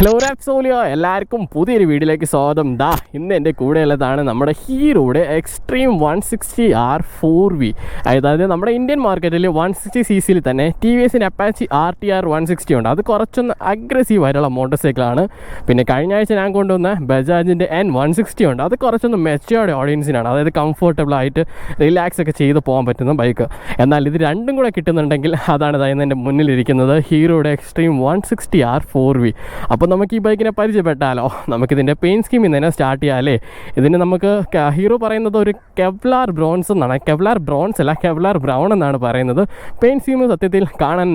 Hello രാപ്സോലിയോ, എല്ലാവർക്കും പുതിയൊരു വീഡിയോയിലേക്ക് സ്വാഗതം. ഇന്ന് എൻ്റെ കൂടെയുള്ളതാണ് നമ്മുടെ ഹീറോയുടെ എക്സ്ട്രീം 160R 4V. അതായത് നമ്മുടെ ഇന്ത്യൻ മാർക്കറ്റിൽ 160cc തന്നെ ടി വി എസിൻ്റെ അപ്പാച്ചി RTR 160 ഉണ്ട്. അത് കുറച്ചൊന്ന് അഗ്രസീവ് ആയിട്ടുള്ള മോട്ടോർ സൈക്കിളാണ്. പിന്നെ കഴിഞ്ഞ ആഴ്ച ഞാൻ കൊണ്ടുവന്ന ബജാജിൻ്റെ N160 ഉണ്ട്. അത് കുറച്ചൊന്ന് മെച്ചുവേർഡ് ഓഡിയൻസിനാണ്, അതായത് കംഫർട്ടബിൾ ആയിട്ട് റിലാക്സ് ഒക്കെ ചെയ്ത് പോകാൻ പറ്റുന്ന ബൈക്ക്. എന്നാൽ ഇത് രണ്ടും കൂടെ കിട്ടുന്നുണ്ടെങ്കിൽ അതാണ് ഇതായിരുന്നു എൻ്റെ മുന്നിലിരിക്കുന്നത്, ഹീറോയുടെ എക്സ്ട്രീം 160R 4V. അപ്പോൾ നമുക്ക് ഈ ബൈക്കിനെ പരിചയപ്പെട്ടാലോ? നമുക്കിതിൻ്റെ പെയിൻറ്റ് സ്കീമിൽ തന്നെ സ്റ്റാർട്ട് ചെയ്യാമല്ലേ. ഇതിന് നമുക്ക് ഹീറോ പറയുന്നത് ഒരു കെവ്ലാർ ബ്രോൺസ് എന്നാണ്. കെവ്ലാർ ബ്രോൺസ് അല്ല, കെവ്ലാർ ബ്രൗൺ എന്നാണ് പറയുന്നത്. പെയിൻറ്റ് സ്കീം സത്യത്തിൽ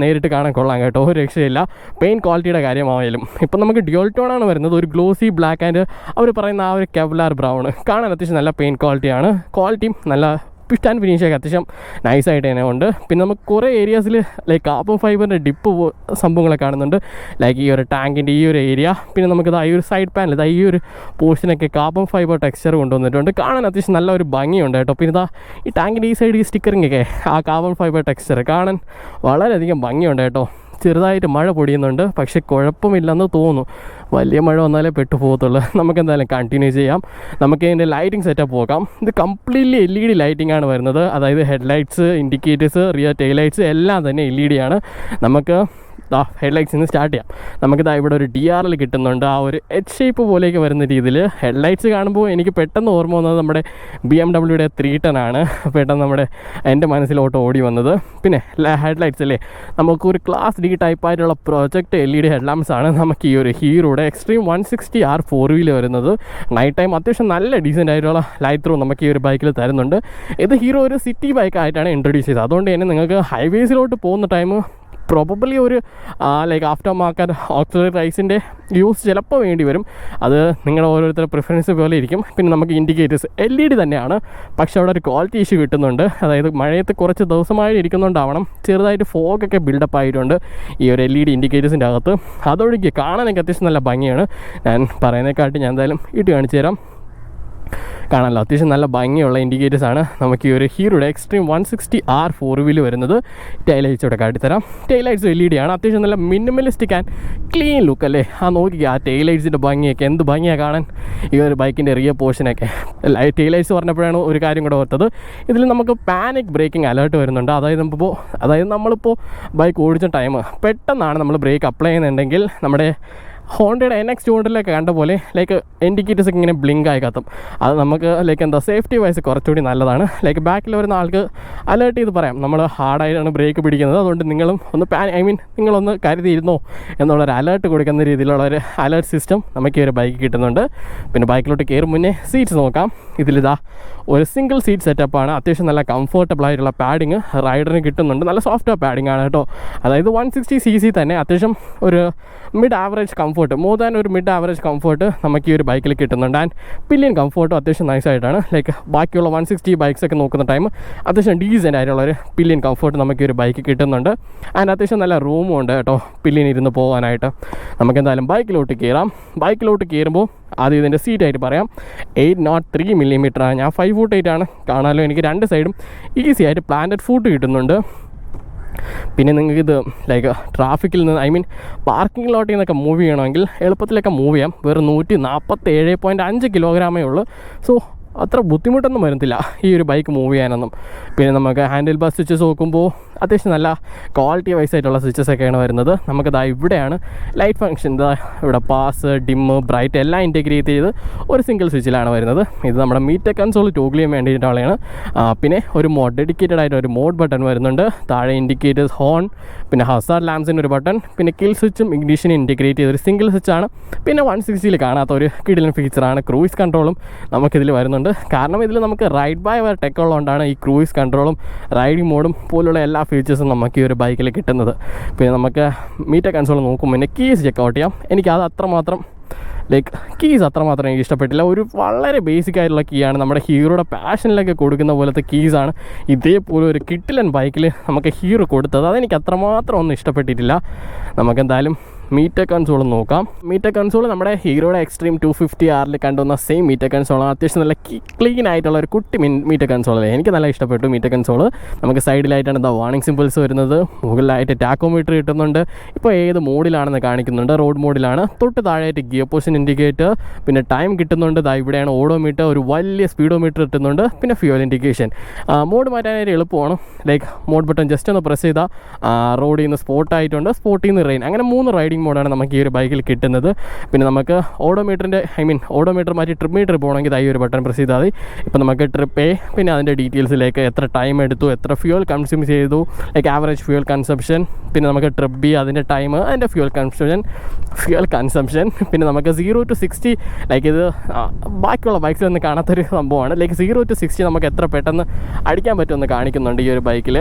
നേരിട്ട് കാണാൻ കൊള്ളാം കേട്ടോ, ഒരു രക്ഷയില്ല. പെയിൻറ്റ് ക്വാളിറ്റിയുടെ കാര്യമായാലും ഇപ്പം നമുക്ക് ഡ്യുവൽ ടോണാണ് വരുന്നത്, ഒരു ഗ്ലോസി ബ്ലാക്ക് ആൻഡ് അവർ പറയുന്ന ആ ഒരു കെവ്ലാർ ബ്രൗൺ. കാണാൻ അത്യാവശ്യം നല്ല പെയിൻറ്റ് ക്വാളിറ്റിയാണ്, ക്വാളിറ്റിയും നല്ല ഫിറ്റ് ആൻഡ് ഫിനിഷൊക്കെ അത്യാവശ്യം നൈസായിട്ട് തന്നെ ഉണ്ട്. പിന്നെ നമുക്ക് കുറേ ഏരിയാസിൽ ലൈക്ക് കാർബൺ ഫൈബറിൻ്റെ ഡിപ്പ് സംഭവങ്ങളൊക്കെ കാണുന്നുണ്ട്, ലൈക്ക് ഈ ഒരു ടാങ്കിൻ്റെ ഈ ഒരു ഏരിയ. പിന്നെ നമുക്കിത് ഈ ഒരു സൈഡ് പാനൽ ഈ ഒരു പോർഷനൊക്കെ കാർബൺ ഫൈബർ ടെക്സ്ചർ കൊണ്ടുവന്നിട്ടുണ്ട്. കാണാൻ അത്യാവശ്യം നല്ല ഒരു ഭംഗിയുണ്ട് കേട്ടോ. പിന്നെ ഈ ടാങ്കിൻ്റെ ഈ സൈഡ് ഈ സ്റ്റിക്കറിങ്ങൊക്കെ ആ കാർബൺ ഫൈബർ ടെക്സ്ചർ കാണാൻ വളരെയധികം ഭംഗിയുണ്ട് കേട്ടോ. ചെറുതായിട്ട് മഴ പൊടിയുന്നുണ്ട്, പക്ഷേ കുഴപ്പമില്ലെന്ന് തോന്നുന്നു. വലിയ മഴ വന്നാലേ പെട്ടു പോകത്തുള്ളൂ. നമുക്ക് എന്തായാലും കണ്ടിന്യൂ ചെയ്യാം. നമുക്ക് ഇതിൻ്റെ ലൈറ്റിംഗ് സെറ്റപ്പ് നോക്കാം. ഇത് കംപ്ലീറ്റ്ലി LED ലൈറ്റിംഗ് ആണ് വരുന്നത്, അതായത് headlights, indicators, rear tail lights എല്ലാം തന്നെ LED ആണ്. നമുക്ക് ഹെഡ്ലൈറ്റ്സിൽ നിന്ന് സ്റ്റാർട്ട് ചെയ്യാം. നമുക്കിതാ ഇവിടെ ഒരു DRL കിട്ടുന്നുണ്ട്, ആ ഒരു H ഷേപ്പ് പോലെയൊക്കെ വരുന്ന രീതിയിൽ. ഹെഡ്ലൈറ്റ്സ് കാണുമ്പോൾ എനിക്ക് പെട്ടെന്ന് ഓർമ്മ വന്നത് നമ്മുടെ BMW 310 ആണ് പെട്ടെന്ന് എൻ്റെ മനസ്സിലോട്ട് ഓടി വന്നത്. പിന്നെ ഹെഡ്ലൈറ്റ്സ് അല്ലേ, നമുക്കൊരു ക്ലാസ് D ടൈപ്പായിട്ടുള്ള പ്രൊജക്റ്റ് LED ഹെഡ്ലാമ്പ്സ് ആണ് നമുക്ക് ഈ ഒരു ഹീറോയുടെ എക്സ്ട്രീം 160R 4V വരുന്നത്. നൈറ്റ് ടൈം അത്യാവശ്യം നല്ല ഡീസൻ്റ് ആയിട്ടുള്ള ലൈറ്റ് ത്രൂ നമുക്ക് ഈ ഒരു ബൈക്കിൽ തരുന്നുണ്ട്. ഇത് ഹീറോ ഒരു സിറ്റി ബൈക്കായിട്ടാണ് ഇൻട്രൊഡ്യൂസ് ചെയ്തത്. അതുകൊണ്ട് തന്നെ നിങ്ങൾക്ക് ഹൈവേസിലോട്ട് പോകുന്ന ടൈം പ്രോബബ്ലി ഒരു ലൈക്ക് ആഫ്റ്റർ മാർക്കറ്റ് ഓക്സിലറി റൈസിൻ്റെ യൂസ് ചിലപ്പോൾ വേണ്ടി വരും. അത് നിങ്ങളുടെ ഓരോരുത്തരുടെ പ്രിഫറൻസ് പോലെ ഇരിക്കും. പിന്നെ നമുക്ക് ഇൻഡിക്കേറ്റേഴ്സ് LED തന്നെയാണ്, പക്ഷേ അവിടെ ഒരു ക്വാളിറ്റി ഇഷ്യൂ കിട്ടുന്നുണ്ട്. അതായത് മഴയത്ത് കുറച്ച് ദിവസമായി ഇരിക്കുന്നുണ്ടാവണം, ചെറുതായിട്ട് ഫോഗൊക്കെ ബിൽഡപ്പ് ആയിട്ടുണ്ട് ഈ ഒരു LED ഇൻഡിക്കേറ്റേഴ്സിൻ്റെ അകത്ത്. അതോടൊക്കെ കാണാനൊക്കെ അത്യാവശ്യം നല്ല ഭംഗിയാണ്. ഞാൻ പറയുന്നതിനെക്കാട്ടി ഞാൻ എന്തായാലും ഇട്ട് കാണിച്ചു തരാം. കാണാമല്ലോ, അത്യാവശ്യം നല്ല ഭംഗിയുള്ള ഇൻഡിക്കേറ്റേഴ്സാണ് നമുക്ക് ഈ ഒരു ഹീറോയുടെ എക്സ്ട്രീം 160R 4V വരുന്നത്. ടെയിൽ ലൈറ്റ്സോടെ കാട്ടിത്തരാം. ടെയിൽ ലൈറ്റ്സ് LED ആണ്, അത്യാവശ്യം നല്ല മിനിമലിസ്റ്റിക് ആൻഡ് ക്ലീൻ ലുക്ക് അല്ലേ. നോക്കിക്കുക, ആ ടെയിൽ ലൈറ്റ്സിൻ്റെ ഭംഗിയൊക്കെ എന്ത് ഭംഗിയാണ് കാണാൻ ഈ ഒരു ബൈക്കിൻ്റെ റിയർ പോർഷനൊക്കെ. ടെയിൽ ലൈറ്റ്സ് പറഞ്ഞപ്പോഴാണ് ഒരു കാര്യം കൂടെ ഓർത്തത്, ഇതിൽ നമുക്ക് പാനിക് ബ്രേക്കിംഗ് അലേർട്ട് വരുന്നുണ്ട്. അതായത് നമ്മളിപ്പോൾ ബൈക്ക് ഓടിച്ച ടൈം പെട്ടെന്നാണ് നമ്മൾ ബ്രേക്ക് അപ്ലൈ ചെയ്യുന്നുണ്ടെങ്കിൽ നമ്മുടെ ഹോണ്ടയുടെ NX 200 കണ്ട പോലെ ലൈക്ക് ഇൻഡിക്കേറ്റേഴ്സ് ഒക്കെ ഇങ്ങനെ ബ്ലിങ്ക് ആയി കത്തും. അത് നമുക്ക് ലൈക്ക് സേഫ്റ്റി വൈസ് കുറച്ചുകൂടി നല്ലതാണ്. ലൈക്ക് ബാക്കിൽ വരുന്ന ആൾക്ക് അലേർട്ട് ചെയ്ത് പറയാം, നമ്മൾ ഹാർഡായിട്ടാണ് ബ്രേക്ക് പിടിക്കുന്നത്, അതുകൊണ്ട് നിങ്ങളും ഒന്ന് നിങ്ങളൊന്ന് കരുതിയിരുന്നോ എന്നുള്ളൊരു അലേർട്ട് കൊടുക്കുന്ന രീതിയിലുള്ള ഒരു അലേർട്ട് സിസ്റ്റം നമുക്ക് ഈ ഒരു ബൈക്ക് കിട്ടുന്നുണ്ട്. പിന്നെ ബൈക്കിലോട്ട് കയറും മുന്നേ സീറ്റ്സ് നോക്കാം. ഇതിലിതാ ഒരു സിംഗിൾ സീറ്റ് സെറ്റപ്പാണ്, അത്യാവശ്യം നല്ല കംഫർട്ടബിൾ ആയിട്ടുള്ള പാഡിങ് റൈഡറിന് കിട്ടുന്നുണ്ട്. നല്ല സോഫ്റ്റ് പാഡിങ് ആണ് കേട്ടോ. അതായത് 160cc തന്നെ അത്യാവശ്യം ഒരു mid average comfort, more than ഒരു മിഡ് ആവറേജ് കംഫർട്ട് നമുക്ക് ഈ ഒരു ബൈക്കിൽ കിട്ടുന്നുണ്ട്. ആൻഡ് പില്ലിയൻ കംഫർട്ടും അത്യാവശ്യം നൈസായിട്ടാണ്. ലൈക്ക് ബാക്കിയുള്ള 160 ബൈക്സ് ഒക്കെ നോക്കുന്ന ടൈം അത്യാവശ്യം ഡീസൻ്റ് ആയിട്ടുള്ള ഒരു പില്ലിയൻ കംഫർട്ട് നമുക്ക് ഈ ഒരു ബൈക്ക് കിട്ടുന്നുണ്ട്. ആൻഡ് അത്യാവശ്യം നല്ല റൂമും ഉണ്ട് കേട്ടോ പില്ലിയൻ ഇരുന്ന് പോകാനായിട്ട്. നമുക്ക് എന്തായാലും ബൈക്കിലോട്ട് കയറാം. ബൈക്കിലോട്ട് കയറുമ്പോൾ ആദ്യം ഇതിൻ്റെ സീറ്റായിട്ട് പറയാം, 803 mm ആണ്. ഞാൻ 5'8" ആണ്. കാണാമല്ലോ, എനിക്ക് രണ്ട് സൈഡും ഈസി ആയിട്ട് പ്ലാന്റഡ് ഫുഡ് കിട്ടുന്നുണ്ട്. പിന്നെ നിങ്ങൾക്കിത് ലൈക്ക് ട്രാഫിക്കിൽ നിന്ന് പാർക്കിംഗ് ലോട്ടിൽ നിന്നൊക്കെ മൂവ് ചെയ്യണമെങ്കിൽ എളുപ്പത്തിലൊക്കെ മൂവ് ചെയ്യാം. വെറും 147.5 കിലോഗ്രാമേ ഉള്ളൂ. സോ അത്ര ബുദ്ധിമുട്ടൊന്നും വരുന്നില്ല ഈ ഒരു ബൈക്ക് മൂവ് ചെയ്യാനൊന്നും. പിന്നെ നമുക്ക് ഹാൻഡിൽ ബാർ സ്വിച്ചസ് നോക്കുമ്പോൾ അത്യാവശ്യം നല്ല ക്വാളിറ്റി വൈസ് ആയിട്ടുള്ള സ്വിച്ചസ് ഒക്കെയാണ് വരുന്നത്. നമുക്കതാ ഇവിടെയാണ് ലൈറ്റ് ഫംഗ്ഷൻ, ഇവിടെ പാസ്, ഡിമ്മ്, ബ്രൈറ്റ് എല്ലാം ഇൻറ്റഗ്രേറ്റ് ചെയ്ത് ഒരു സിംഗിൾ സ്വിച്ചിലാണ് വരുന്നത്. ഇത് നമ്മുടെ മീറ്റർ കൺസോൾ ടോഗിൾ ചെയ്യാൻ വേണ്ടിയിട്ടുള്ളതാണ്. പിന്നെ ഒരു ഡെഡിക്കേറ്റഡ് ആയിട്ട് ഒരു മോഡ് ബട്ടൺ വരുന്നുണ്ട്. താഴെ ഇൻഡിക്കേറ്റേഴ്സ്, ഹോൺ, പിന്നെ ഹസാർഡ് ലാംപ്സിൻ്റെ ഒരു ബട്ടൺ, പിന്നെ കിൽ സ്വിച്ചും ഇഗ്നിഷനും ഇൻറ്റഗ്രേറ്റ് ചെയ്തൊരു സിംഗിൾ സ്വിച്ചാണ്. പിന്നെ 160ൽ കാണാത്ത ഒരു കിടിലൻ ഫീച്ചറാണ് ക്രൂയിസ് കൺട്രോളും നമുക്കിതിൽ വരുന്നുണ്ട്. കാരണം ഇതിൽ നമുക്ക് റൈഡ് ബൈ വയർ ടെക് ഉള്ളതുകൊണ്ടാണ് ഈ ക്രൂയിസ് കൺട്രോളും റൈഡിംഗ് മോഡും പോലുള്ള എല്ലാ ഫീച്ചേഴ്സും നമുക്ക് ഈ ഒരു ബൈക്കിൽ കിട്ടുന്നത്. പിന്നെ നമുക്ക് മീറ്റർ കൺസോൾ നോക്കുമ്പോൾ പിന്നെ കീസ് ചെക്കൗട്ട് ചെയ്യാം. എനിക്കത് അത്രമാത്രം കീസ് അത്രമാത്രം എനിക്ക് ഇഷ്ടപ്പെട്ടില്ല. ഒരു വളരെ ബേസിക് ആയിട്ടുള്ള കീ ആണ്, നമ്മുടെ ഹീറോയുടെ പാഷനിലൊക്കെ കൊടുക്കുന്ന പോലത്തെ കീസാണ് ഇതേപോലെ ഒരു കിട്ടിലൻ ബൈക്കിൽ നമുക്ക് ഹീറോ കൊടുത്തത്. അതെനിക്ക് അത്രമാത്രം ഒന്നും ഇഷ്ടപ്പെട്ടിട്ടില്ല. നമുക്കെന്തായാലും മീറ്റർ കൺസോൾ നോക്കാം. മീറ്റർ കൺസോൾ നമ്മുടെ ഹീറോയുടെ എക്സ്ട്രീം 250R കണ്ടുവന്ന സെയിം മീറ്റർ കൺസോളാണ്. അത്യാവശ്യം നല്ല ക്ലീൻ ആയിട്ടുള്ള ഒരു കുട്ടി മീറ്റർ കൺസോളല്ലേ. എനിക്ക് നല്ല ഇഷ്ടപ്പെട്ടു മീറ്റർ കൺസോൾ. നമുക്ക് സൈഡിലായിട്ടാണ് എന്താ വാർണിംഗ് സിമ്പിൾസ് വരുന്നത്. മുകളിലായിട്ട് ടാക്കോമീറ്റർ കിട്ടുന്നുണ്ട്. ഇപ്പോൾ ഏത് മോഡിലാണെന്ന് കാണിക്കുന്നുണ്ട്. റോഡ് മോഡിലാണ്. തൊട്ട് താഴെയായിട്ട് ഗിയർ പൊസിഷൻ ഇൻഡിക്കേറ്റർ, പിന്നെ ടൈം കിട്ടുന്നുണ്ട്. ഇവിടെയാണ് ഓഡോമീറ്റർ, ഒരു വലിയ സ്പീഡോമീറ്റർ കിട്ടുന്നുണ്ട്. പിന്നെ ഫ്യൂൽ ഇൻഡിക്കേഷൻ. മോഡ് മാറ്റാനായിട്ട് എളുപ്പമാണ്. ലൈക്ക് മോഡ് ബട്ടൺ ജസ്റ്റ് ഒന്ന് പ്രസ് ചെയ്താൽ റോഡിൽ നിന്ന് സ്പോട്ടായിട്ടുണ്ട്, സ്പോട്ടിൽ നിന്ന് റെയിൻ, അങ്ങനെ 3 റൈഡിംഗ് മോഡാണ് നമുക്ക് ഈ ഒരു ബൈക്കിൽ കിട്ടുന്നത്. പിന്നെ നമുക്ക് ഓഡോമീറ്റർ മാറ്റി ട്രിപ്പ് മീറ്റർ പോകണമെങ്കിൽ ഈ ഒരു ബട്ടൺ പ്രസ് ചെയ്താൽ മതി. ഇപ്പോൾ നമുക്ക് ട്രിപ്പ് എ, പിന്നെ അതിൻ്റെ ഡീറ്റെയിൽസിലേക്ക് എത്ര ടൈം എടുത്തു, എത്ര ഫ്യൂൽ കൺസ്യൂം ചെയ്തു, ലൈക്ക് ആവറേജ് ഫ്യൂൽ കൺസംപ്ഷൻ, പിന്നെ നമുക്ക് ട്രിപ്പ് ബി അതിൻ്റെ ടൈം, അതിൻ്റെ ഫ്യൂൽ കൺസംപ്ഷൻ, പിന്നെ നമുക്ക് 0 to 60, ലൈക്ക് ഇത് ബാക്കിയുള്ള ബൈക്സിലൊന്നും കാണാത്തൊരു സംഭവമാണ്. ലൈക്ക് 0 to 60 നമുക്ക് എത്ര പെട്ടെന്ന് അടിക്കാൻ പറ്റുമെന്ന് കാണിക്കുന്നുണ്ട് ഈ ഒരു ബൈക്കിൽ.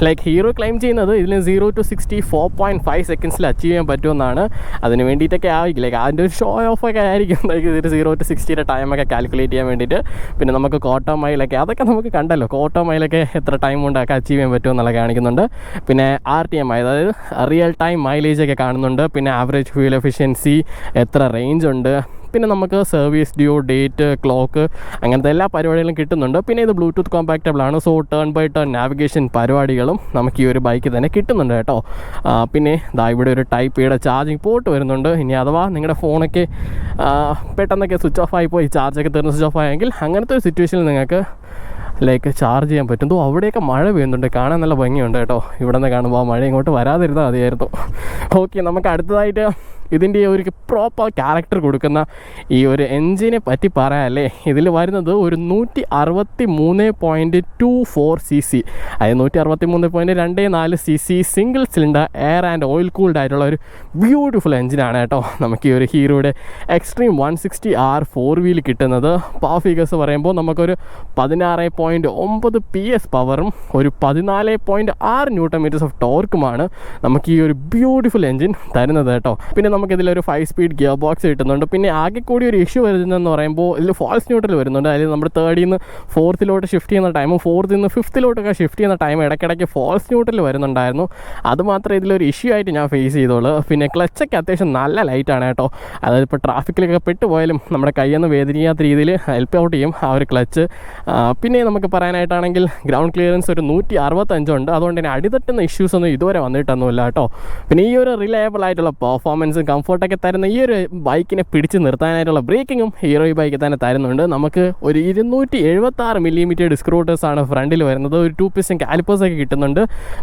ലൈക്ക് ഹീറോ ക്ലെയിം ചെയ്യുന്നത് ഇതിന് 0 to 60 4.5 സെക്കൻഡ്സിൽ അച്ചീവ് ചെയ്യാൻ പറ്റുമെന്നാണ്. അതിന് വേണ്ടിയിട്ടൊക്കെ ആയിരിക്കും, ലൈക്ക് അതിൻ്റെ ഒരു ഷോ ഓഫ് ഒക്കെ ആയിരിക്കും. ലൈക്ക് ഇതിൽ 0 to 60 ടൈമൊക്കെ കാൽക്കുലേറ്റ് ചെയ്യാൻ വേണ്ടിയിട്ട്. പിന്നെ നമുക്ക് ക്വാർട്ടർ മൈലൊക്കെ അതൊക്കെ നമുക്ക് കണ്ടല്ലോ, ക്വാർട്ടർ മൈലൊക്കെ എത്ര ടൈം കൊണ്ടൊക്കെ അച്ചീവ് ചെയ്യാൻ പറ്റുമെന്നുള്ള കാണിക്കുന്നുണ്ട്. പിന്നെ RTM, അതായത് റിയൽ ടൈം മൈലേജൊക്കെ കാണുന്നുണ്ട്. പിന്നെ ആവറേജ് ഫ്യൂൽ എഫിഷ്യൻസി, എത്ര റേഞ്ച് ഉണ്ട്, പിന്നെ നമുക്ക് സർവീസ് ഡ്യൂ, ഡേറ്റ്, ക്ലോക്ക്, അങ്ങനത്തെ എല്ലാ പരിപാടികളും കിട്ടുന്നുണ്ട്. പിന്നെ ഇത് ബ്ലൂടൂത്ത് കോമ്പാക്റ്റബിൾ ആണ്. So turn by turn navigation പരിപാടികളും നമുക്ക് ഈ ഒരു ബൈക്കിൽ തന്നെ കിട്ടുന്നുണ്ട് കേട്ടോ. പിന്നെ ഇവിടെ ഒരു ടൈപ്പ് എയുടെ ചാർജിങ് പോർട്ട് വരുന്നുണ്ട്. ഇനി അഥവാ നിങ്ങളുടെ ഫോണൊക്കെ പെട്ടെന്നൊക്കെ സ്വിച്ച് ഓഫ് ആയിപ്പോയി, ചാർജൊക്കെ തീർന്ന് സ്വിച്ച് ഓഫ് ആയെങ്കിൽ അങ്ങനത്തെ ഒരു സിറ്റുവേഷനിൽ നിങ്ങൾക്ക് ലൈക്ക് ചാർജ് ചെയ്യാൻ പറ്റും. അവിടെയൊക്കെ മഴ പെയ്യുന്നുണ്ട്, കാണാൻ നല്ല ഭംഗിയുണ്ട് കേട്ടോ. ഇവിടെ നിന്ന് കാണുമ്പോൾ ആ മഴ ഇങ്ങോട്ട് വരാതിരുന്നാൽ മതിയായിരുന്നു. ഓക്കെ, നമുക്ക് അടുത്തതായിട്ട് ഇതിൻ്റെ ഒരു പ്രോപ്പർ ക്യാരക്ടർ കൊടുക്കുന്ന ഈ ഒരു എൻജിനെ പറ്റി പറയാമല്ലേ. ഇതിൽ വരുന്നത് ഒരു 163.24 cc, അതായത് 163.24 cc single cylinder air and oil cooled ആയിട്ടുള്ള ഒരു ബ്യൂട്ടിഫുൾ എൻജിനാണ് കേട്ടോ നമുക്ക് ഈ ഒരു ഹീറോയുടെ എക്സ്ട്രീം 160R 4 വീൽ കിട്ടുന്നത്. പവർ ഫിഗേഴ്സ് പറയുമ്പോൾ നമുക്കൊരു 16.9 PS പവറും ഒരു 14.6 Nm ഓഫ് ടോർക്കുമാണ് നമുക്ക് ഈ ഒരു ബ്യൂട്ടിഫുൾ എൻജിൻ തരുന്നത് കേട്ടോ. പിന്നെ നമുക്കിതിലൊരു 5 സ്പീഡ് ഗിയർ ബോക്സ് കിട്ടുന്നുണ്ട്. പിന്നെ ആകെ കൂടി ഒരു ഇഷ്യൂ വരുന്നതെന്ന് പറയുമ്പോൾ ഇതിൽ ഫാൾസ് ന്യൂട്രൽ വരുന്നുണ്ട്. അതായത് നമ്മൾ 3rd നിന്ന് 4th ഷിഫ്റ്റ് ചെയ്യുന്ന ടൈമും 4th നിന്ന് 5th ഷിഫ്റ്റ് ചെയ്യുന്ന ടൈം ഇടയ്ക്കിടയ്ക്ക് ഫാൾസ് ന്യൂട്രൽ വരുന്നുണ്ടായിരുന്നു. അതുമാത്രമേ ഇതിലൊരു ഇഷ്യൂ ആയിട്ട് ഞാൻ ഫേസ് ചെയ്തോളൂ. പിന്നെ ക്ലച്ചൊക്കെ അത്യാവശ്യം നല്ല ലൈറ്റാണ് കേട്ടോ. അതായത് ഇപ്പോൾ ട്രാഫിക്കിലൊക്കെ പെട്ടുപോയാലും നമ്മുടെ കയ്യൊന്ന് വേദനിക്കാത്ത രീതിയിൽ ഹെൽപ്പ് ഔട്ട് ചെയ്യും ആ ഒരു ക്ലച്ച്. പിന്നെ നമുക്ക് പറയാനായിട്ടാണെങ്കിൽ ഗ്രൗണ്ട് ക്ലിയറൻസ് ഒരു 165 ഉണ്ട്. അതുകൊണ്ട് തന്നെ അടിതട്ടുന്ന ഇഷ്യൂസ് ഒന്നും ഇതുവരെ വന്നിട്ടൊന്നുമില്ല കേട്ടോ. പിന്നെ ഈ ഒരു റിലയബിൾ ആയിട്ടുള്ള പെർഫോമൻസും കംഫർട്ടൊക്കെ തരുന്ന ഈ ഒരു ബൈക്കിനെ പിടിച്ച് നിർത്താനായിട്ടുള്ള ബ്രേക്കിങ്ങും ഹീറോ ഈ ബൈക്കിൽ തന്നെ തരുന്നുണ്ട്. നമുക്ക് ഒരു 276 mm ഡിസ്ക് റോട്ടേഴ്സാണ് ഫ്രണ്ടിൽ വരുന്നത്. ഒരു 2 piston കാലിപ്പേഴ്സൊക്കെ കിട്ടുന്നുണ്ട്.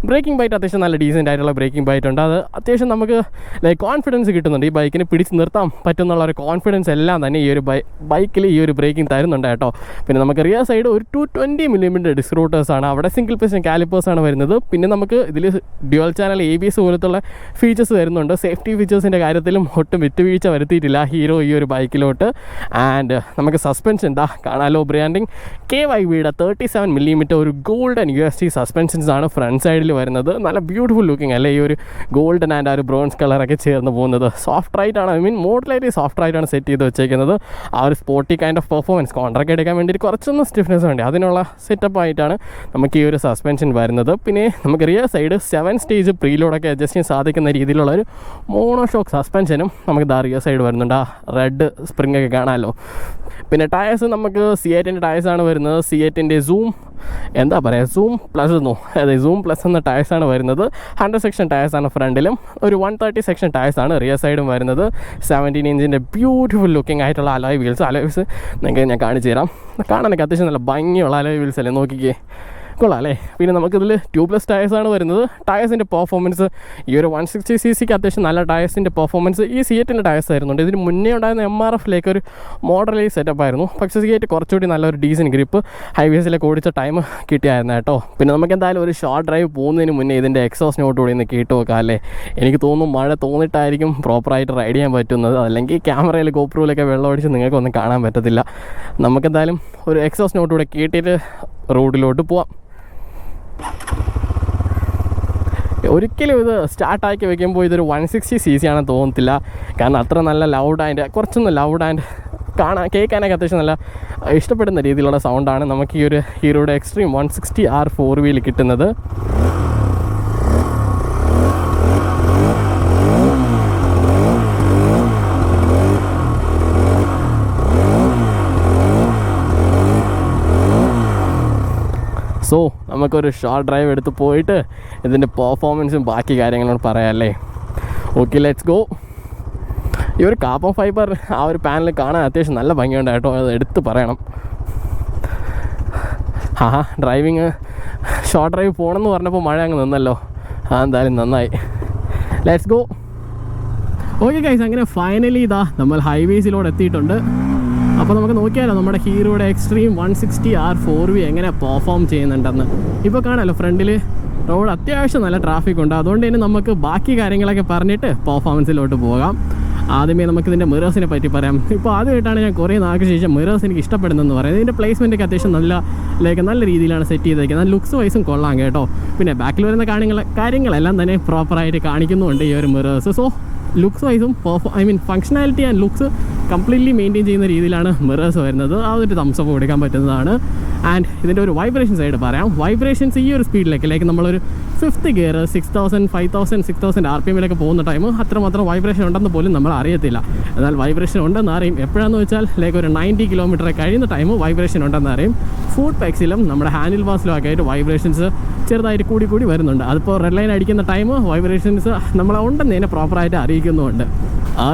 ബ്രേക്കിംഗ് ബൈറ്റ് അത്യാവശ്യം നല്ല ഡീസൻ്റ് ആയിട്ടുള്ള ബ്രേക്കിംഗ് ബൈറ്റ് ഉണ്ട്. അത് അത്യാവശ്യം നമുക്ക് ലൈക്ക് കോൺഫിഡൻസ് കിട്ടുന്നുണ്ട്. ഈ ബൈക്കിനെ പിടിച്ച് നിർത്താൻ പറ്റുന്നുള്ള ഒരു കോൺഫിഡൻസ് എല്ലാം തന്നെ ഈ ഒരു ബൈക്കിൽ ഈ ഒരു ബ്രേക്കിംഗ് തരുന്നുണ്ട് കേട്ടോ. പിന്നെ നമുക്ക് റിയർ സൈഡ് ഒരു 220 mm ഡിസ്ക് റോട്ടേഴ്സാണ്. അവിടെ സിംഗിൾ പിസ്റ്റൺ കാലിപ്പേഴ്സാണ് വരുന്നത്. പിന്നെ നമുക്ക് ഇതിൽ ഡ്യുവൽ ചാനൽ ABS പോലത്തുള്ള ഫീച്ചേഴ്സ് വരുന്നുണ്ട്. സേഫ്റ്റി ഫീച്ചേഴ്സിൻ്റെ കാര്യത്തിലും ഒട്ടും വിട്ടുവീഴ്ച വരുത്തിയിട്ടില്ല ഹീറോ ഈ ഒരു ബൈക്കിലോട്ട്. ആൻഡ് നമുക്ക് സസ്പെൻഷൻ കാണാലോ, ബ്രാൻഡിങ് KYBയുടെ 37 mm ഒരു ഗോൾഡൻ UST സസ്പെൻഷൻസ് ആണ് ഫ്രണ്ട് സൈഡിൽ വരുന്നത്. നല്ല ബ്യൂട്ടിഫുൾ ലുക്കിംഗ് അല്ലേ ഈ ഒരു ഗോൾഡൻ ആൻഡ് ആ ഒരു ബ്രോൺസ് കളറൊക്കെ ചേർന്ന് പോകുന്നത്. സോഫ്റ്റ് റൈറ്റാണ്, മോഡലായിട്ട് സോഫ്റ്റ് റൈറ്റാണ് സെറ്റ് ചെയ്ത് വെച്ചേക്കുന്നത്. ആ ഒരു sporty kind of performance contract എടുക്കാൻ വേണ്ടി കുറച്ചൊന്നും സ്റ്റിഫ്നെസ് വേണ്ടി അതിനുള്ള സെറ്റപ്പ് ആയിട്ടാണ് നമുക്ക് ഈ ഒരു സസ്പെൻഷൻ വരുന്നത്. പിന്നെ നമുക്ക് റിയർ സൈഡ് 7 സ്റ്റേജ് പ്രീലോഡൊക്കെ അഡ്ജസ്റ്റ് ചെയ്യാൻ സാധിക്കുന്ന രീതിയിലുള്ള ഒരു മോണോഷോക്ക് സസ്പെൻഷനും നമുക്ക് റിയർ സൈഡ് വരുന്നുണ്ട്. ആ റെഡ് സ്പ്രിംഗ് ഒക്കെ കാണാമല്ലോ. പിന്നെ ടയേഴ്സ് നമുക്ക് C8ൻ്റെ ടയേഴ്സാണ് വരുന്നത്. C8ൻ്റെ സൂം പ്ലസ് അതെ സൂം പ്ലസ് എന്ന ടയേഴ്സാണ് വരുന്നത്. 100 സെക്ഷൻ ടയേഴ്സാണ് ഫ്രണ്ടിലും, ഒരു 130 സെക്ഷൻ ടയേഴ്സാണ് റിയർ സൈഡും വരുന്നത്. 17 ഇഞ്ചിൻ്റെ ബ്യൂട്ടിഫുൾ ലുക്കിംഗ് ആയിട്ടുള്ള അലോയ് വീൽസ് നിങ്ങൾക്ക് ഞാൻ കാണിച്ചു തരാം. കാണാനൊക്കെ അത്യാവശ്യം നല്ല ഭംഗിയുള്ള അലോയ് വീൽസ് അല്ലേ, നോക്കിക്കേ, കൊള്ളാം അല്ലേ. പിന്നെ നമുക്കിതിൽ ട്യൂബ്ലെസ് ടയേഴ്സാണ് വരുന്നത്. ടയേഴ്സിൻ്റെ പെർഫോമൻസ് ഈ ഒരു 160 cc അത്യാവശ്യം നല്ല ടയേഴ്സിൻ്റെ പെർഫോമൻസ് ഈ C8ൻ്റെ ടയേഴ്സ് ആയിരുന്നുണ്ട്. ഇതിന് മുന്നേ ഉണ്ടായിരുന്ന MRFലേക്ക് ഒരു മോഡലൈസ് സെറ്റപ്പ് ആയിരുന്നു. പക്ഷേ C8 കുറച്ചുകൂടി നല്ലൊരു ഡീസൻറ്റ് ഗ്രിപ്പ് ഹൈവേസിലേക്ക് ഓടിച്ച ടൈം കിട്ടിയായിരുന്നു കേട്ടോ. പിന്നെ നമുക്ക് എന്തായാലും ഒരു ഷോർട്ട് ഡ്രൈവ് പോകുന്നതിന് മുന്നേ ഇതിൻ്റെ എക്സോസ് നോട്ട് കൂടി ഒന്ന് കേട്ട് നോക്കാം അല്ലേ. എനിക്ക് തോന്നുന്നു മഴ തോന്നിയിട്ടായിരിക്കും പ്രോപ്പറായിട്ട് റൈഡ് ചെയ്യാൻ പറ്റുന്നത്. അല്ലെങ്കിൽ ക്യാമറയിൽ GoProയിലൊക്കെ വെള്ളം ഒഴിച്ച് നിങ്ങൾക്കൊന്നും കാണാൻ പറ്റത്തില്ല. നമുക്കെന്തായാലും ഒരു എക്സോസ് നോട്ട് കൂടെ കേട്ടിട്ട് റോഡിലോട്ട് പോവാം. ഒരിക്കലും ഇത് സ്റ്റാർട്ടാക്കി വെക്കുമ്പോൾ ഇതൊരു 160 cc ആണെന്ന് തോന്നത്തില്ല. കാരണം അത്ര നല്ല ലൗഡ് ആൻഡ് കുറച്ചൊന്ന് ലൗഡ് ആൻഡ് കേൾക്കാനൊക്കെ അത്യാവശ്യം നല്ല ഇഷ്ടപ്പെടുന്ന രീതിയിലുള്ള സൗണ്ടാണ് നമുക്ക് ഈ ഒരു ഹീറോയുടെ എക്സ്ട്രീം 160R 4 വീൽ കിട്ടുന്നത്. സോ നമുക്കൊരു ഷോർട്ട് ഡ്രൈവ് എടുത്ത് പോയിട്ട് ഇതിൻ്റെ പെർഫോമൻസും ബാക്കി കാര്യങ്ങളും പറയാമല്ലേ. Okay, let's go. ഈ ഒരു കാർബൺ ഫൈബർ ആ ഒരു പാനൽ കാണാൻ അത്യാവശ്യം നല്ല ഭംഗിയുണ്ട് കേട്ടോ, അത് എടുത്ത് പറയണം. ഡ്രൈവിങ് ഷോർട്ട് ഡ്രൈവ് പോകണമെന്ന് പറഞ്ഞപ്പോൾ മഴ അങ്ങ് നിന്നല്ലോ, എന്തായാലും നന്നായി. Let's go. ഓക്കെ ഗൈസ്, അങ്ങനെ ഫൈനലി ഇതാ നമ്മൾ ഹൈവേസിലൂടെ എത്തിയിട്ടുണ്ട്. അപ്പോൾ നമുക്ക് നോക്കിയാലോ നമ്മുടെ ഹീറോയുടെ എക്സ്ട്രീം 160R 4V എങ്ങനെ പെർഫോം ചെയ്യുന്നുണ്ടെന്ന്. ഇപ്പോൾ കാണാമല്ലോ ഫ്രണ്ടിൽ റോഡ് അത്യാവശ്യം നല്ല ട്രാഫിക് ഉണ്ട്, അതുകൊണ്ട് തന്നെ നമുക്ക് ബാക്കി കാര്യങ്ങളൊക്കെ പറഞ്ഞിട്ട് പെർഫോമൻസിലോട്ട് പോകാം. ആദ്യമേ നമുക്കിതിൻ്റെ മിറേഴ്സിനെ പറ്റി പറയാം. ഇപ്പോൾ ആദ്യമായിട്ടാണ് ഞാൻ കുറേ നാൾക്ക് ശേഷം മിറേഴ്സ് എനിക്ക് ഇഷ്ടപ്പെടുന്നതെന്ന് പറയുന്നത്. ഇതിൻ്റെ പ്ലേസ്മെൻറ്റൊക്കെ അത്യാവശ്യം നല്ല രീതിയിലാണ് സെറ്റ് ചെയ്തേക്കുന്നത്. നല്ല ലുക്സ് വൈസും കൊള്ളാം കേട്ടോ. പിന്നെ ബാക്കിൽ വരുന്ന കാര്യങ്ങളെല്ലാം തന്നെ പ്രോപ്പറായിട്ട് കാണിക്കുന്നുണ്ട് ഈ ഒരു മിറേഴ്സ്. സോ ലുക്സ് വൈസും functionality and looks completely maintain ചെയ്യുന്ന രീതിയിലാണ് മിറേഴ്സ് വരുന്നത്. ആ ഒരു തംസപ്പ് കൊടുക്കാൻ പറ്റുന്നതാണ്. ആൻഡ് ഇതിൻ്റെ ഒരു വൈബ്രേഷൻ സൈഡ് പറയാം. വൈബ്രേഷൻസ് ഈ ഒരു സ്പീഡിലേക്ക് നമ്മളൊരു 5th ഗിയർ 6000, 5000, 6000 RPM പോകുന്ന ടൈം അത്രമാത്രം വൈബ്രേഷൻ ഉണ്ടെന്ന് പോലും നമ്മൾ അറിയത്തില്ല. എന്നാൽ വൈബ്രേഷൻ ഉണ്ടെന്ന് അറിയും എപ്പോഴാണെന്ന് വെച്ചാൽ ഒരു 90 കിലോമീറ്റർ കഴിയുന്ന ടൈം വൈബ്രേഷൻ ഉണ്ടെന്ന് അറിയും. ഫുഡ് പാക്സിലും നമ്മുടെ ഹാൻഡിൽ ബാസിലും ഒക്കെ ആയിട്ട് വൈബ്രേഷൻസ് ചെറുതായിട്ട് കൂടി വരുന്നുണ്ട്. അതിപ്പോൾ റെഡ് ലൈൻ അടിക്കുന്ന ടൈം വൈബ്രേഷൻസ് നമ്മളെ ഉണ്ടെന്നതിനെ പ്രോപ്പറായിട്ട് അറിയിക്കുന്നുമുണ്ട്.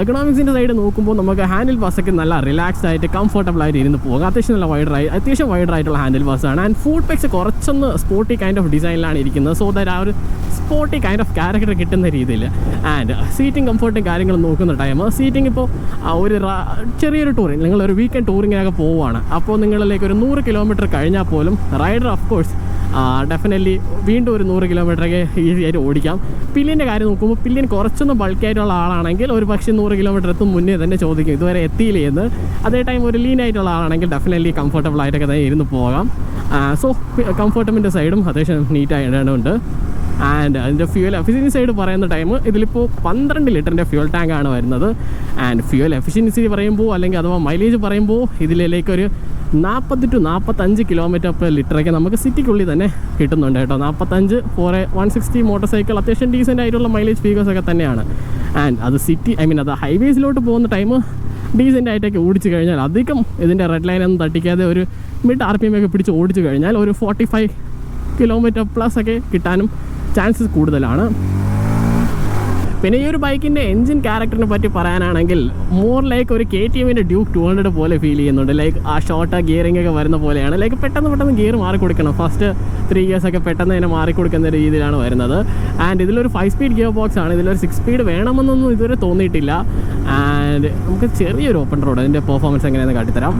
എക്കണോമിക്സിൻ്റെ സൈഡ് നോക്കുമ്പോൾ നമുക്ക് ഹാൻഡിൽ ബാസൊക്കെ നല്ല റിലാക്സ്ഡ് ആയിട്ട് കംഫർട്ടബിൾ ആയിട്ട് ഇരുന്ന് പോകാം. അത്യാവശ്യം വൈഡറായിട്ടുള്ള ഹാൻഡിൽ ബാസാണ്. ആൻഡ് ഫുഡ് പാക്സ് കുറച്ചൊന്ന് സ്പോർട്ടി കൈൻഡ് ഓഫ് ഡിസൈനിലാണ് ഇരിക്കുന്നത്. സോ ദാറ്റ് ആ ഒരു സ്പോർട്ടി കൈൻഡ് ഓഫ് ക്യാരക്ടർ കിട്ടുന്ന രീതിയിൽ. ആൻഡ് സീറ്റിംഗ് കംഫർട്ടും കാര്യങ്ങളും നോക്കുന്ന ടൈം സീറ്റിംഗ് ഇപ്പോൾ ഒരു ചെറിയൊരു ടൂറിങ്, നിങ്ങളൊരു വീക്കെൻഡ് ടൂറിങ്ങിനൊക്കെ പോവുകയാണ്, അപ്പോൾ നിങ്ങളിലേക്ക് ഒരു 100 കിലോമീറ്റർ കഴിഞ്ഞാൽ പോലും റൈഡർ ഓഫ് കോഴ്സ് ഡെഫിനറ്റ്ലി വീണ്ടും ഒരു 100 കിലോമീറ്ററൊക്കെ ഈസി ആയിട്ട് ഓടിക്കാം. പില്ലിൻ്റെ കാര്യം നോക്കുമ്പോൾ പില്ലിൻ കുറച്ചൊന്ന് ബൾക്കായിട്ടുള്ള ആളാണെങ്കിൽ ഒരു പക്ഷേ 100 കിലോമീറ്റർ എത്തും മുന്നേ തന്നെ ചോദിക്കും ഇതുവരെ എത്തിയില്ലേ എന്ന്. അതേ ടൈം ഒരു ലീൻ ആയിട്ടുള്ള ആളാണെങ്കിൽ ഡെഫിനറ്റ്ലി കംഫർട്ടബിൾ ആയിട്ടൊക്കെ തന്നെ ഇരുന്ന് പോകാം. സോ കംഫർട്ടബിൻ്റെ സൈഡും അത്യാവശ്യം നീറ്റായിട്ടുണ്ട്. ആൻഡ് അതിൻ്റെ ഫ്യൂവൽ എഫിഷ്യൻസി സൈഡ് പറയുന്ന ടൈം ഇതിലിപ്പോൾ 12 ലിറ്ററിൻ്റെ ഫ്യൂവൽ ടാങ്കാണ് വരുന്നത്. ആൻഡ് ഫ്യൂവൽ എഫിഷ്യൻസി പറയുമ്പോൾ അല്ലെങ്കിൽ അഥവാ മൈലേജ് പറയുമ്പോൾ ഇതിലേക്കൊരു 40 to 45 കിലോമീറ്റർ പെർ ലിറ്ററൊക്കെ നമുക്ക് സിറ്റിക്കുള്ളിൽ തന്നെ കിട്ടുന്നുണ്ട് കേട്ടോ. 45 ഫോർ 160 മോട്ടോർ സൈക്കിൾ അത്യാവശ്യം ഡീസൻ്റ് ആയിട്ടുള്ള മൈലേജ് ഫിഗേഴ്സൊക്കെ തന്നെയാണ്. ആൻഡ് അത് അത് ഹൈവേസിലോട്ട് പോകുന്ന ടൈം ഡീസൻ്റ് ആയിട്ടൊക്കെ ഓടിച്ചു കഴിഞ്ഞാൽ അധികം ഇതിൻ്റെ റെഡ് ലൈനൊന്നും തട്ടിക്കാതെ ഒരു മിഡ് RPM ഒക്കെ പിടിച്ച് ഓടിച്ചു കഴിഞ്ഞാൽ ഒരു 45 കിലോമീറ്റർ പ്ലസ് ഒക്കെ കിട്ടാനും ചാൻസസ് കൂടുതലാണ്. പിന്നെ ഈ ഒരു ബൈക്കിൻ്റെ എൻജിൻ ക്യാരക്ടറിനെ പറ്റി പറയാനാണെങ്കിൽ മോർ ലൈക്ക് ഒരു KTMൻ്റെ ഡ്യൂക്ക് 200 പോലെ ഫീൽ ചെയ്യുന്നുണ്ട്. ലൈക്ക് ആ ഷോർട്ട് ഗിയറിംഗ് ഒക്കെ വരുന്ന പോലെയാണ്. ലൈക്ക് പെട്ടെന്ന് ഗിയർ മാറിക്കൊടുക്കണം. ഫസ്റ്റ് 3 years ഒക്കെ പെട്ടെന്ന് തന്നെ മാറിക്കൊടുക്കുന്ന രീതിയിലാണ് വരുന്നത്. ആൻഡ് ഇതിലൊരു 5 സ്പീഡ് ഗിയർ ബോക്സ് ആണ്. ഇതിലൊരു 6 സ്പീഡ് വേണമെന്നൊന്നും ഇതുവരെ തോന്നിയിട്ടില്ല. ആൻഡ് നമുക്ക് ചെറിയൊരു ഓപ്പൺ റോഡ് അതിൻ്റെ പെർഫോമൻസ് എങ്ങനെയാണെന്ന് കാട്ടിത്തരാം.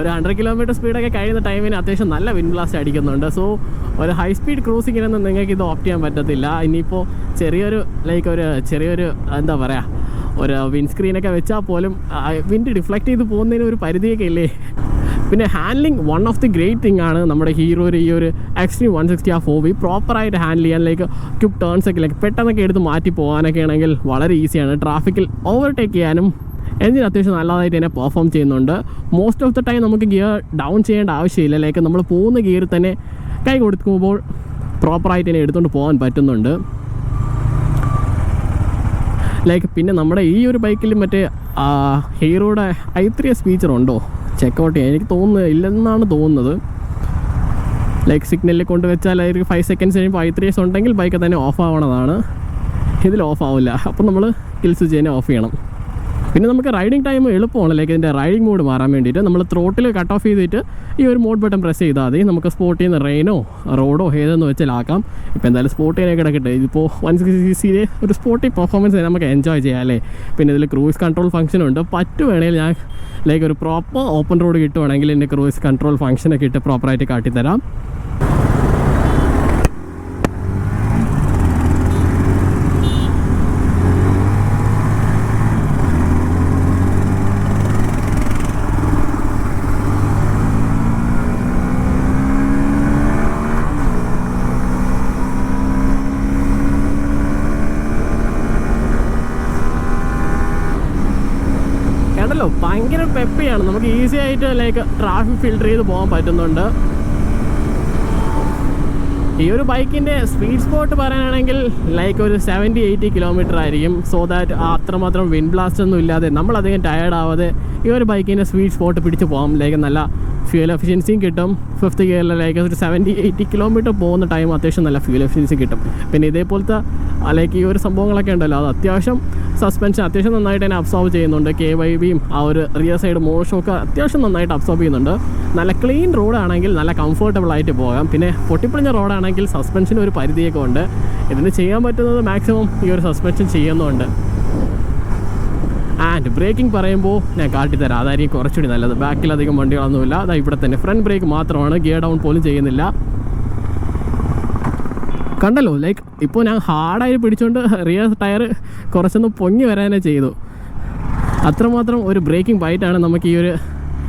ഒരു 100 കിലോമീറ്റർ സ്പീഡൊക്കെ കഴിയുന്ന ടൈമിന് അത്യാവശ്യം നല്ല വിൻഡ് ബ്ലാസ്റ്റ് അടിക്കുന്നുണ്ട്. സോ ഒരു ഹൈ സ്പീഡ് ക്രൂസിങ്ങിനൊന്നും നിങ്ങൾക്ക് ഇത് ഓപ്റ്റ് ചെയ്യാൻ പറ്റത്തില്ല. ഇനിയിപ്പോൾ ചെറിയൊരു എന്താ പറയുക, ഒരു വിൻഡ് സ്ക്രീനൊക്കെ വെച്ചാൽ പോലും വിൻഡ് ഡിഫ്ലക്റ്റ് ചെയ്ത് പോകുന്നതിന് ഒരു പരിധിയൊക്കെ ഇല്ലേ. പിന്നെ handling one of the great thing ആണ് നമ്മുടെ ഹീറോയുടെ ഈ ഒരു എക്സ്ട്രീം 160R 4V പ്രോപ്പറായിട്ട് ഹാൻഡിൽ ചെയ്യാൻ. ക്വിക്ക് ടേൺസൊക്കെ പെട്ടെന്നൊക്കെ എടുത്ത് മാറ്റി പോകാനൊക്കെ ആണെങ്കിൽ വളരെ ഈസിയാണ്. ട്രാഫിക്കിൽ ഓവർടേക്ക് ചെയ്യാനും എൻജിൻ അത്യാവശ്യം നല്ലതായിട്ട് തന്നെ പെർഫോം ചെയ്യുന്നുണ്ട്. മോസ്റ്റ് ഓഫ് ദ ടൈം നമുക്ക് ഗിയർ ഡൗൺ ചെയ്യേണ്ട ആവശ്യമില്ല. നമ്മൾ പോകുന്ന ഗിയർ തന്നെ കൈ കൊടുക്കുമ്പോൾ പ്രോപ്പറായിട്ട് തന്നെ എടുത്തുകൊണ്ട് പോകാൻ പറ്റുന്നുണ്ട്. പിന്നെ നമ്മുടെ ഈ ഒരു ബൈക്കിൽ മറ്റേ ഹീറോയുടെ i3s ഫീച്ചർ ഉണ്ടോ ചെക്കൗട്ട് ചെയ്യാൻ എനിക്ക് ഇല്ലെന്നാണ് തോന്നുന്നത്. സിഗ്നലിൽ കൊണ്ടുവച്ചാൽ 5 seconds കഴിയുമ്പോൾ i3s ഉണ്ടെങ്കിൽ ബൈക്ക് തന്നെ ഓഫ് ആവണതാണ്. ഇതിൽ ഓഫ് ആവില്ല. അപ്പോൾ നമ്മൾ കിൽ സ്വിച്ച് തന്നെ ഓഫ് ചെയ്യണം. പിന്നെ നമുക്ക് റൈഡിങ് ടൈം എളുപ്പമാണ്. ഇതിൻ്റെ റൈഡിങ് മോഡ് മാറാൻ വേണ്ടിയിട്ട് നമ്മൾ ത്രോട്ടിൽ കട്ട് ഓഫ് ചെയ്തിട്ട് ഈ ഒരു മോഡ് ബട്ടൺ പ്രസ് ചെയ്താൽ മതി. നമുക്ക് സ്പോട്ട് ചെയ്യുന്ന റെയിനോ റോഡോ ഏതെന്ന് വെച്ചാൽ ആക്കാം. ഇപ്പോൾ എന്തായാലും സ്പോട്ട് ചെയ്യാനൊക്കെ കിടക്കട്ടെ. ഇതിപ്പോൾ 160cc ഒരു സ്പോർട്ടി പെർഫോമൻസ് നമുക്ക് എൻജോയ് ചെയ്യാം അല്ലേ. പിന്നെ ഇതിൽ ക്രൂയിസ് കൺട്രോൾ ഫംഗ്ഷൻ ഉണ്ട്. പറ്റുവാണെങ്കിൽ ഞാൻ ഒരു പ്രോപ്പർ ഓപ്പൺ റോഡ് കിട്ടുവാണെങ്കിൽ എൻ്റെ ക്രൂയിസ് കൺട്രോൾ ഫംഗ്ഷനൊക്കെ ഇട്ട് പ്രോപ്പറായിട്ട് കാട്ടിത്തരാം. കണ്ടല്ലോ, ഭയങ്കര പെപ്പിയാണ്. നമുക്ക് ഈസി ആയിട്ട് ലൈക്ക് ട്രാഫിക് ഫിൽട്ടർ ചെയ്ത് പോകാൻ പറ്റുന്നുണ്ട്. ഈ ഒരു ബൈക്കിൻ്റെ സ്പീഡ് സ്പോട്ട് പറയാനാണെങ്കിൽ ലൈക്ക് ഒരു 70-80 കിലോമീറ്റർ ആയിരിക്കും. സോ ദാറ്റ് അത്രമാത്രം വിൻഡ് ബ്ലാസ്റ്റ് ഒന്നും ഇല്ലാതെ നമ്മളധികം ടയേർഡ് ആവാതെ ഈ ഒരു ബൈക്കിൻ്റെ സ്പീഡ് സ്പോട്ട് പിടിച്ച് പോകാം. ലൈക്ക് നല്ല ഫ്യൂൽ എഫിഷ്യൻസിയും കിട്ടും. 5th ഗിയറിൽ ലൈക്ക് ഒരു 70-80 കിലോമീറ്റർ പോകുന്ന ടൈം അത്യാവശ്യം നല്ല ഫ്യൂൽ എഫിഷ്യൻസി കിട്ടും. പിന്നെ ഇതേപോലത്തെ ലൈക്ക് ഈ ഒരു സംഭവങ്ങളൊക്കെ ഉണ്ടല്ലോ, അത് അത്യാവശ്യം സസ്പെൻഷൻ അത്യാവശ്യം നന്നായിട്ട് തന്നെ അബ്സോർബ് ചെയ്യുന്നുണ്ട്. KYBയും ആ ഒരു റിയർ സൈഡ് മോഷൊക്കെ അത്യാവശ്യം നന്നായിട്ട് അബ്സോർബ് ചെയ്യുന്നുണ്ട്. നല്ല ക്ലീൻ റോഡാണെങ്കിൽ നല്ല കംഫർട്ടബിൾ ആയിട്ട് പോകാം. പിന്നെ പൊട്ടിപ്പൊളിഞ്ഞ റോഡാണെങ്കിൽ സസ്പെൻഷന് ഒരു പരിധിയൊക്കെ ഉണ്ട്. ഇതിന് ചെയ്യാൻ പറ്റുന്നത് മാക്സിമം ഈ ഒരു സസ്പെൻഷൻ ചെയ്യുന്നുണ്ട്. ആൻഡ് ബ്രേക്കിംഗ് പറയുമ്പോൾ ഞാൻ കാട്ടിത്തരാം, അതായിരിക്കും കുറച്ചുകൂടി നല്ലത്. ബാക്കിലധികം വണ്ടികളൊന്നുമില്ല. അതാ ഇവിടെ തന്നെ ഫ്രണ്ട് ബ്രേക്ക് മാത്രമാണ്, ഗിയർ ഡൗൺ പോലും ചെയ്യുന്നില്ല. കണ്ടല്ലോ, ലൈക്ക് ഇപ്പോൾ ഞാൻ ഹാർഡായി പിടിച്ചുകൊണ്ട് റിയർ ടയർ കുറച്ചൊന്ന് പൊങ്ങി വരാനേ ചെയ്തു. അത്രമാത്രം ഒരു ബ്രേക്കിംഗ് ബൈറ്റാണ് നമുക്ക് ഈ ഒരു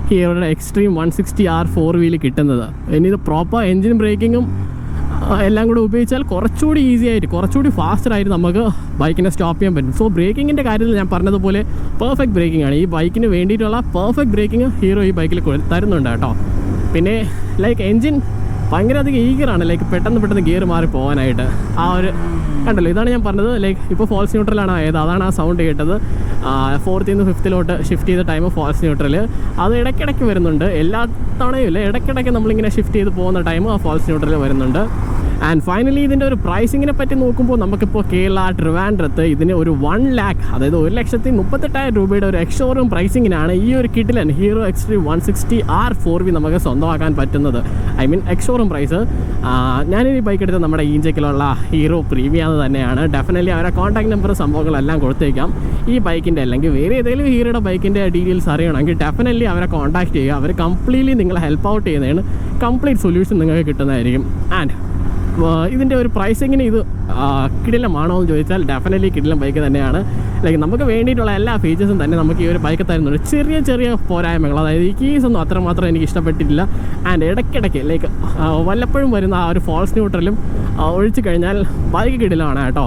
ഹീറോയുടെ എക്സ്ട്രീം 160R 4 കിട്ടുന്നത്. ഇനി ഇത് പ്രോപ്പർ എൻജിൻ ബ്രേക്കിങ്ങും എല്ലാം കൂടെ ഉപയോഗിച്ചാൽ കുറച്ചുകൂടി ഈസി ആയിട്ട് കുറച്ചുകൂടി ഫാസ്റ്ററായിട്ട് നമുക്ക് ബൈക്കിനെ സ്റ്റോപ്പ് ചെയ്യാൻ പറ്റും. സോ ബ്രേക്കിങ്ങിൻ്റെ കാര്യത്തിൽ ഞാൻ പറഞ്ഞതുപോലെ പെർഫെക്റ്റ് ബ്രേക്കിംഗ് ആണ്. ഈ ബൈക്കിന് വേണ്ടിയിട്ടുള്ള പെർഫെക്റ്റ് ബ്രേക്കിംഗ് ഹീറോ ഈ ബൈക്കിൽ തരുന്നുണ്ട് കേട്ടോ. പിന്നെ ലൈക്ക് എൻജിൻ ഭയങ്കര അധികം ഈഗറാണ്, ലൈക്ക് പെട്ടെന്ന് ഗിയർ മാറി പോകാനായിട്ട്. ആ ഒരു കണ്ടല്ലോ, ഇതാണ് ഞാൻ പറഞ്ഞത്. ലൈക്ക് ഇപ്പോൾ ഫോൾസ് ന്യൂട്രലാണ് ആയത്, അതാണ് ആ സൗണ്ട് കേട്ടത്. 4th നിന്ന് 5th ഷിഫ്റ്റ് ചെയ്ത ടൈം ഫോൾസ് ന്യൂട്രൽ അത് ഇടയ്ക്കിടയ്ക്ക് വരുന്നുണ്ട്. എല്ലാ തവണയും ഇല്ല, ഇടയ്ക്കിടയ്ക്ക് നമ്മളിങ്ങനെ ഷിഫ്റ്റ് ചെയ്ത് പോകുന്ന ടൈം ആ ഫോൾസ് ന്യൂട്രൽ വരുന്നുണ്ട്. ആൻഡ് ഫൈനലി ഇതിൻ്റെ ഒരു പ്രൈസിങ്ങിനെ പറ്റി നോക്കുമ്പോൾ നമുക്കിപ്പോൾ കേരള ട്രിവാൻഡ്രത്ത് ഇതിന് ഒരു 1 lakh, അതായത് 1,38,000 രൂപയുടെ ഒരു എക്സ്ഷോറൂം പ്രൈസിങ്ങിനാണ് ഈ ഒരു കിഡിലൻ ഹീറോ എക്സ്ട്രീം 160R 4 നമുക്ക് സ്വന്തമാക്കാൻ പറ്റുന്നത്. I mean ex showroom price. ഞാനീ ബൈക്ക് എടുത്ത് നമ്മുടെ ഈഞ്ചക്കിലുള്ള ഹീറോ പ്രീമിയം തന്നെയാണ്. ഡെഫിനറ്റ്ലി അവരുടെ കോൺടാക്ട് നമ്പർ സംഭവങ്ങളെല്ലാം കൊടുത്തേക്കാം. ഈ ബൈക്കിൻ്റെ അല്ലെങ്കിൽ വേറെ ഏതെങ്കിലും ഹീറോയുടെ ബൈക്കിൻ്റെ ഡീറ്റെയിൽസ് അറിയണമെങ്കിൽ ഡെഫിനറ്റ്ലി അവരെ കോൺടാക്ട് ചെയ്യുക. അവർ കംപ്ലീറ്റ്ലി നിങ്ങളെ ഹെൽപ്പ് ഔട്ട് ചെയ്യുന്നതാണ്. കംപ്ലീറ്റ് സൊല്യൂഷൻ നിങ്ങൾക്ക് കിട്ടുന്നതായിരിക്കും. ആൻഡ് ഇതിൻ്റെ ഒരു പ്രൈസിങ്ങിന് ഇത് കിടിലമാണോ എന്ന് ചോദിച്ചാൽ ഡെഫിനറ്റ്ലി കിടിലം ബൈക്ക് തന്നെയാണ്. ലൈക്ക് നമുക്ക് വേണ്ടിയിട്ടുള്ള എല്ലാ ഫീച്ചേഴ്സും തന്നെ നമുക്ക് ഈ ഒരു ബൈക്ക് തരുന്നുണ്ട്. ചെറിയ പോരായ്മകൾ, അതായത് ഈ കീസൊന്നും അത്രമാത്രം എനിക്ക് ഇഷ്ടപ്പെട്ടിട്ടില്ല. ആൻഡ് ഇടയ്ക്കിടയ്ക്ക് ലൈക്ക് വല്ലപ്പോഴും വരുന്ന ആ ഒരു ഫോൾസ് ന്യൂട്രലും ഒഴിച്ചു കഴിഞ്ഞാൽ ബൈക്ക് കിടിലമാണ് കേട്ടോ.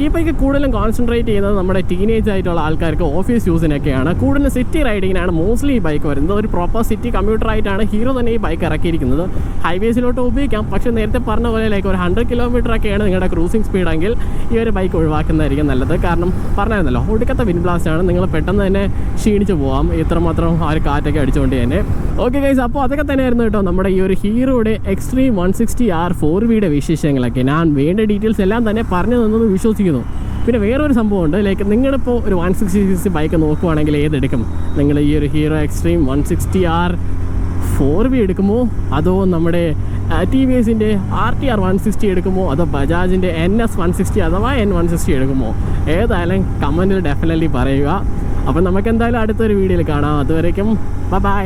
ഈ ബൈക്ക് കൂടുതലും കോൺസെൻട്രേറ്റ് ചെയ്യുന്നത് നമ്മുടെ ടീനേജ് ആയിട്ടുള്ള ആൾക്കാർക്ക് ഓഫീസ് യൂസിനൊക്കെയാണ്. കൂടുതലും സിറ്റി റൈഡിങ്ങിനാണ് മോസ്റ്റ്ലി ഈ ബൈക്ക് വരുന്നത്. ഒരു പ്രോപ്പർ സിറ്റി കമ്മ്യൂട്ടറായിട്ടാണ് ഹീറോ തന്നെ ഈ ബൈക്ക് ഇറക്കിയിരിക്കുന്നത്. ഹൈവേസിലോട്ട് ഉപയോഗിക്കാം, പക്ഷേ നേരത്തെ പറഞ്ഞ പോലെ ലൈക്ക് ഒരു 100 കിലോമീറ്ററൊക്കെയാണ് നിങ്ങളുടെ ക്രൂസിംഗ് സ്പീഡെങ്കിൽ ഈ ഒരു ബൈക്ക് ഒഴിവാക്കുന്നതായിരിക്കും നല്ലത്. കാരണം പറഞ്ഞായിരുന്നല്ലോ, ഒടുക്കത്തെ വിൻഡ് ബ്ലാസ്റ്റാണ്, നിങ്ങൾ പെട്ടെന്ന് തന്നെ ക്ഷീണിച്ച് പോകാം ഇത്രമാത്രം ആ ഒരു കാറ്റൊക്കെ അടിച്ചുകൊണ്ട് തന്നെ. ഓക്കെ ഗൈസ്, അപ്പോൾ അതൊക്കെ തന്നെയായിരുന്നു കേട്ടോ നമ്മുടെ ഈ ഒരു ഹീറോയുടെ എക്സ്ട്രീം 160R 4 വിശേഷങ്ങളൊക്കെ. ഞാൻ വേണ്ട ഡീറ്റെയിൽസ് എല്ലാം തന്നെ പറഞ്ഞു തന്നെന്ന് വിശ്വസിക്കുന്നു. പിന്നെ വേറൊരു സംഭവമുണ്ട്, ലൈക്ക് നിങ്ങളിപ്പോൾ ഒരു 160cc ബൈക്ക് നോക്കുവാണെങ്കിൽ ഏതെടുക്കും? നിങ്ങൾ ഈ ഒരു ഹീറോ എക്സ്ട്രീം 160R 4 എടുക്കുമോ, അതോ നമ്മുടെ TVSൻ്റെ RTR 160 എടുക്കുമോ, അതോ ബജാജിൻ്റെ NS 160 അഥവാ N160 എടുക്കുമോ? ഏതായാലും കമൻറ്റിൽ ഡെഫിനറ്റ്ലി പറയുക. അപ്പം നമുക്ക് എന്തായാലും അടുത്തൊരു വീഡിയോയിൽ കാണാം. അതുവരേക്കും ബൈ.